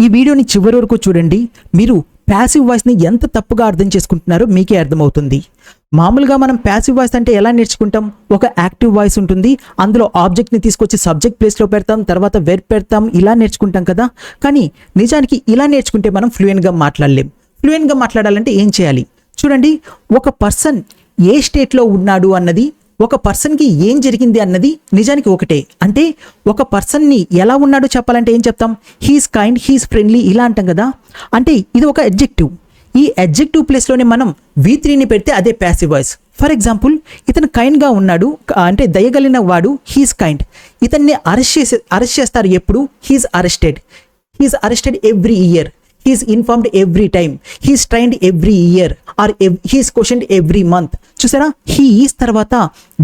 ఈ వీడియోని చివరి వరకు చూడండి. మీరు ప్యాసివ్ వాయిస్ని ఎంత తప్పుగా అర్థం చేసుకుంటున్నారో మీకే అర్థమవుతుంది. మామూలుగా మనం ప్యాసివ్ వాయిస్ అంటే ఎలా నేర్చుకుంటాం? ఒక యాక్టివ్ వాయిస్ ఉంటుంది, అందులో ఆబ్జెక్ట్ని తీసుకొచ్చి సబ్జెక్ట్ ప్లేస్లో పెడతాం, తర్వాత వెర్బ్ పెడతాం, ఇలా నేర్చుకుంటాం కదా. కానీ నిజానికి ఇలా నేర్చుకుంటే మనం ఫ్లూయెంట్గా మాట్లాడలేం. ఫ్లూయెంట్గా మాట్లాడాలంటే ఏం చేయాలి చూడండి. ఒక పర్సన్ ఏ స్టేట్లో ఉన్నాడు అన్నది, ఒక పర్సన్కి ఏం జరిగింది అన్నది నిజానికి ఒకటే. అంటే ఒక పర్సన్ని ఎలా ఉన్నాడో చెప్పాలంటే ఏం చెప్తాం? హీస్ కైండ్, హీస్ ఫ్రెండ్లీ, ఇలా అంటాం కదా. అంటే ఇది ఒక అడ్జెక్టివ్. ఈ అడ్జెక్టివ్ ప్లేస్లోనే మనం V3ని పెడితే అదే ప్యాసివ్ వాయిస్. ఫర్ ఎగ్జాంపుల్, ఇతను కైండ్గా ఉన్నాడు అంటే దయగలిగిన వాడు, హీస్ కైండ్. ఇతన్ని అరెస్ట్ చేస్తారు ఎప్పుడు? He's arrested every year, he's informed every time, he's trained every year are he's questioned every month. చూసారా, హీ ఈస్ తర్వాత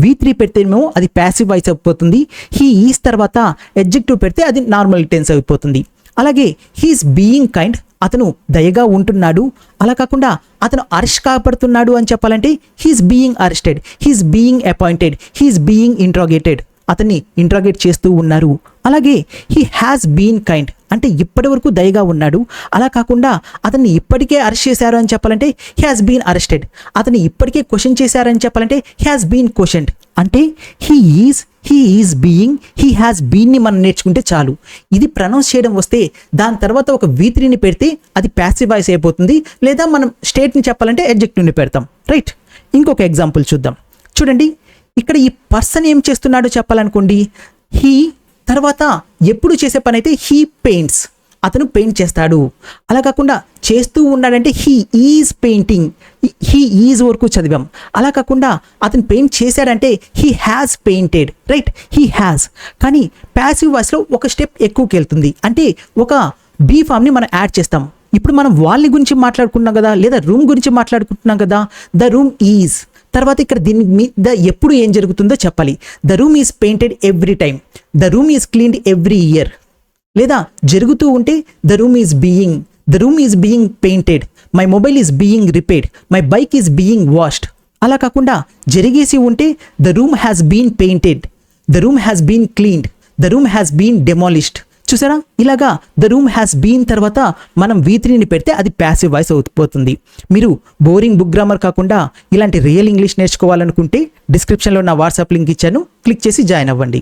V3 పెడితేనేమో అది ప్యాసివ్ వాయిస్ అయిపోతుంది. హీ ఈస్ తర్వాత అడ్జెక్టివ్ పెడితే అది నార్మల్ టెన్స్ అయిపోతుంది. అలాగే హీస్ బీయింగ్ కైండ్, అతను దయగా ఉంటున్నాడు. అలా కాకుండా అతను అరెస్ట్ కాబడుతున్నాడు అని చెప్పాలంటే he's being arrested, he's being appointed, he's being interrogated, అతన్ని ఇంట్రాగేట్ చేస్తూ ఉన్నారు. అలాగే హీ హ్యాస్ బీన్ కైండ్ అంటే ఇప్పటి వరకు దయగా ఉన్నాడు. అలా కాకుండా అతన్ని ఇప్పటికే అరెస్ట్ చేశారు అని చెప్పాలంటే హీ హాస్ బీన్ అరెస్టెడ్, అతన్ని ఇప్పటికే క్వశ్చన్ చేశారని చెప్పాలంటే హీ హాస్ బీన్ క్వశ్చన్డ్. అంటే he is being, he has బీన్ని మనం నేర్చుకుంటే చాలు. ఇది ప్రొనౌన్స్ చేయడం వస్తే దాని తర్వాత ఒక V3ని పెడితే అది ప్యాసివ్ వాయిస్ అయిపోతుంది. లేదా మనం స్టేట్ని చెప్పాలంటే అడ్జెక్టివ్ని పెడతాం. రైట్, ఇంకొక ఎగ్జాంపుల్ చూద్దాం. చూడండి, ఇక్కడ ఈ పర్సన్ ఏం చేస్తున్నాడో చెప్పాలనుకోండి. హీ తర్వాత ఎప్పుడు చేసే పని అయితే హీ పెయింట్స్, అతను పెయింట్ చేస్తాడు. అలా కాకుండా చేస్తూ ఉన్నాడంటే he is painting, he is వరకు చదివాం. అలా కాకుండా అతను పెయింట్ చేశాడంటే he has painted. Right, he has. కానీ ప్యాసివ్ వాయిస్లో ఒక స్టెప్ ఎక్కువకి వెళ్తుంది. అంటే ఒక బీ ఫామ్ని మనం యాడ్ చేస్తాం. ఇప్పుడు మనం వాళ్ళ గురించి మాట్లాడుకున్నాం కదా, లేదా రూమ్ గురించి మాట్లాడుకుంటున్నాం కదా. ద రూమ్ ఈజ్ తర్వాత ఇక్కడ దీని మీద ఎప్పుడు ఏం జరుగుతుందో చెప్పాలి. The room is painted every time, the room is cleaned every year. లేదా జరుగుతూ ఉంటే the room is being painted, my mobile is being repaired, my bike is being washed. అలా కాకుండా జరిగేసి ఉంటే the room has been painted, the room has been cleaned, the room has been demolished. చూసారా, ఇలాగా the room has been తర్వాత మనం V3ని పెడితే అది ప్యాసివ్ వాయిస్ అవుతుంది. మీరు బోరింగ్ బుక్ గ్రామర్ కాకుండా ఇలాంటి రియల్ ఇంగ్లీష్ నేర్చుకోవాలనుకుంటే డిస్క్రిప్షన్లో నా వాట్సాప్ లింక్ ఇచ్చాను, క్లిక్ చేసి జాయిన్ అవ్వండి.